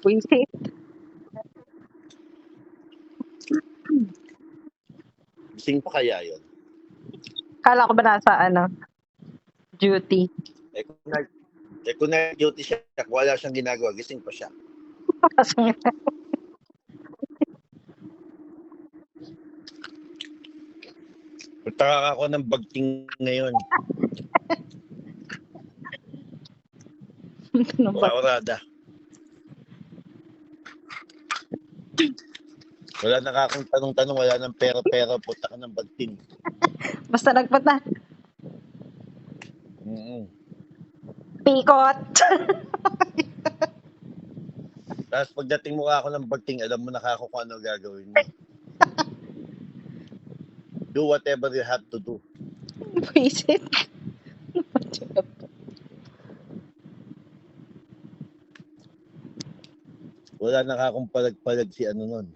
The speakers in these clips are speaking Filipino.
Wisit. Gising pa kaya yun? Kala ko ba nasa duty? Kung nag-duty siya, kung wala siyang ginagawa, gising pa siya. Pagtaka ako ng bagting ngayon. Orada. Wala na akong tanong-tanong, wala nang pera-pera, puta ka ng bagting. Basta nagpunta. Pikot. Tapos pagdating mo ako ng bagting, alam mo na kako kung ano gagawin mo. Do whatever you have to do. Wisit. Wala na akong palag-palag si ano nun.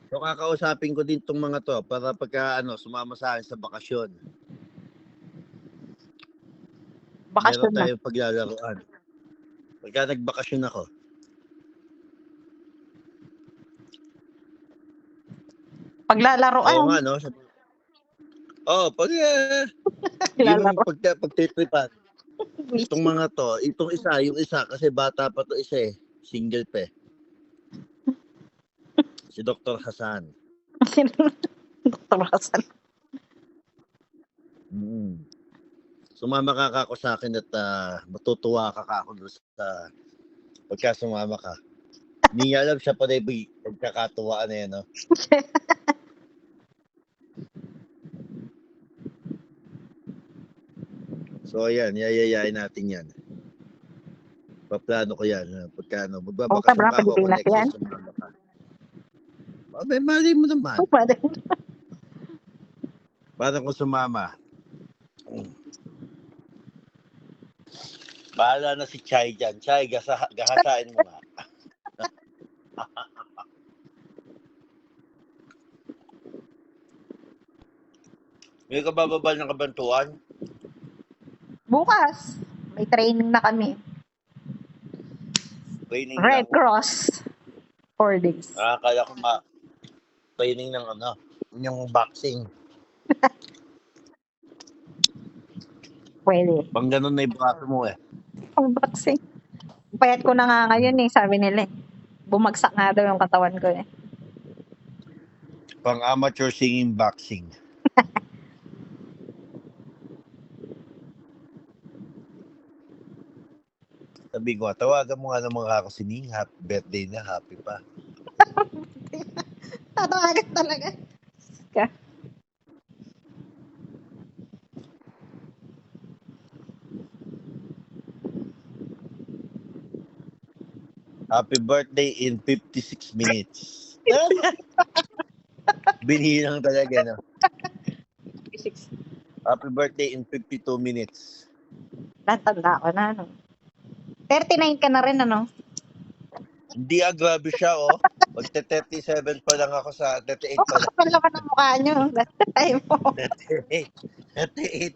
So kakausapin ko din tong mga to para pagka sumama sa akin sa bakasyon. Bakasyon Meron na. tayong paglalaroan. Pagka nagbakasyon ako. Paglalaroan. Oo nga, no? Pag Lalaro. pagtitripan. Itong mga to, yung isa, kasi bata pa to isa eh. Single pa eh. Si Dr. Hasan. Dr. Hasan. Sumama ka ako sa akin at matutuwa ka ako doon sa pagka sumama ka. Hindi niya alam siya pa rin pagkakatuwaan na yan, no? So, ayan, yayayain natin yan. Paplano ko yan. Pagka magbabakasyon pa ako next year, sumama ka. Abay, mali mo naman. Paano kung sumama? Bahala na si Chai dyan. Chai, gahasain mo nga. May kabababal ng kabantuan? Bukas. May training na kami. Training Red lang. Cross. 4 days. Akala ko training ng yung boxing. Pwede. Pang ganun na yung braso mo eh. Pang boxing. Payat ko na nga ngayon eh, sabi nila eh. Bumagsak nga daw yung katawan ko eh. Pang amateur singing boxing. Sabi ko, tawagan mo nga ng mga kasining, happy birthday na, happy pa. Tatawagan talaga. Happy birthday in 56 minutes. Binilang talaga, no? 56. Happy birthday in 52 minutes. Natanda ko na, no? 39 ka na rin, ano? Hindi grabe siya, oh. Magte-37 pa lang ako sa 38 pa lang. Kapal naman ang mukha nyo. That time mo. 38.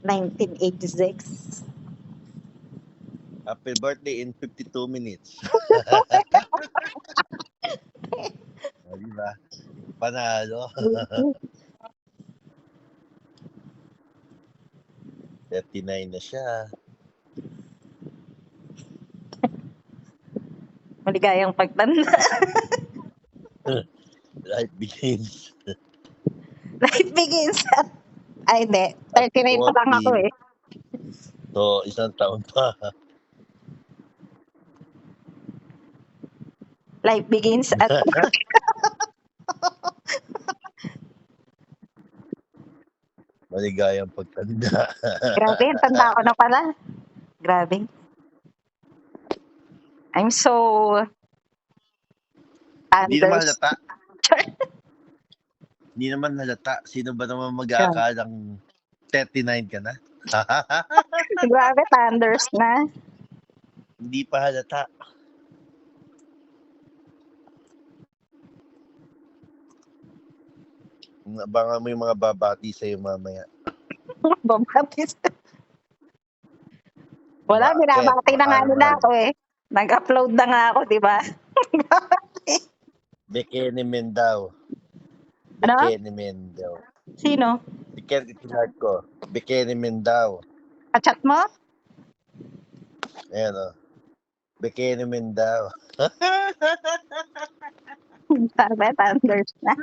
1986. Happy birthday in 52 minutes. Diba? Panalo. 39 na siya. Maligayang pagtanda. Life begins. Life begins at... Ay, hindi. 39 pa lang ako eh. So, isang taon pa. Life begins at... Maligayang pagtanda. Grabe, tanda ko na pala. Grabe. I'm so... Hindi naman halata. Hindi naman halata. Sino ba naman mag-aakalang 39 ka na? Grabe, thunders na. Hindi pa halata. Abangan mo yung mga babati sa'yo mamaya. Babatis. Wala, binabati na nga nila ako eh. Nag-upload na nga ako, di ba? Bekenemen daw. Ano? Bekenemen daw. Sino? Itinart ko. Bekenemen daw. Kachat mo? Ayan o. Bekenemen daw. Sabi, thunders na.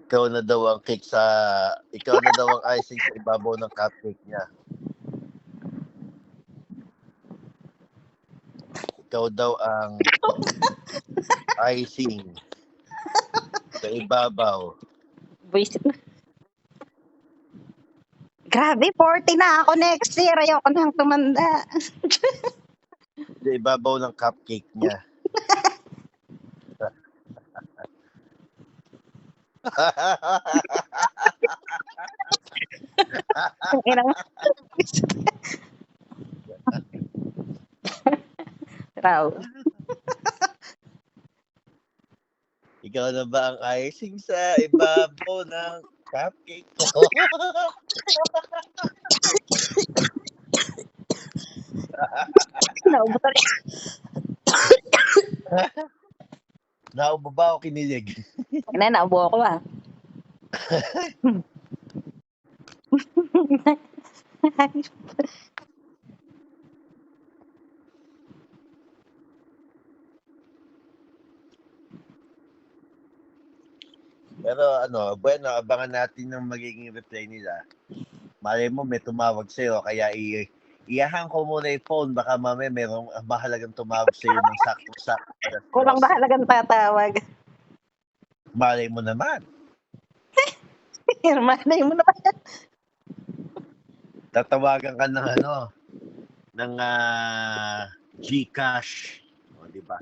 Ikaw na daw ang icing sa ibabaw ng cupcake niya. Ikaw daw ang icing sa ibabaw. Buisit na. Grabe, 40 na ako next year. Ayoko nang tumanda. Sa ibabaw ng cupcake niya. Ang inang. Raw. Ikaw na ba ang icing sa ibabaw ng cupcake ko? Naubo ka rin. Naubo ba o kinilig? Ina, naubo ako ah. Pero bueno, abangan natin ng magiging reply nila. Malay mo may tumawag sa'yo, kaya iyahan ko muna yung phone. Baka mamaya merong mahalagang tumawag sa'yo ng sakto-sakto. Kulang bahalagang tatawag. Malay mo naman. Malay mo naman. Tatawagan ka ng GCash. O, di ba?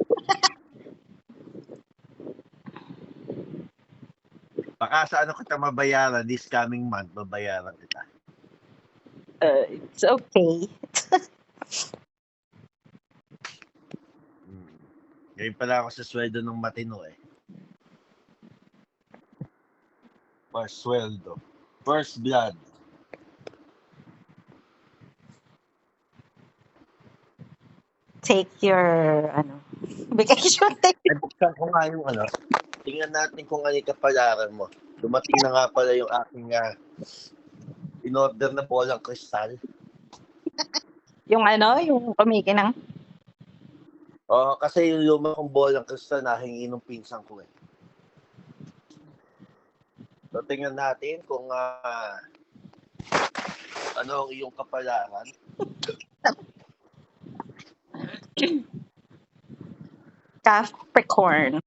Baka sa kita mabayaran this coming month, mabayaran kita. It's okay. Ngayon pala ako sa sweldo ng matino eh. First sweldo. First blood. Take your, vacation day. Ay, buksan ko nga yung tingnan natin kung ano yung kapalaran mo. Dumating na nga pala yung aking in-order na bolang kristal. Yung yung kumikinang. Oo, kasi yung luma kong bolang kristal nahingi ng pinsan ko eh. So, tingnan natin kung ano ang iyong kapalaran. Capricorn.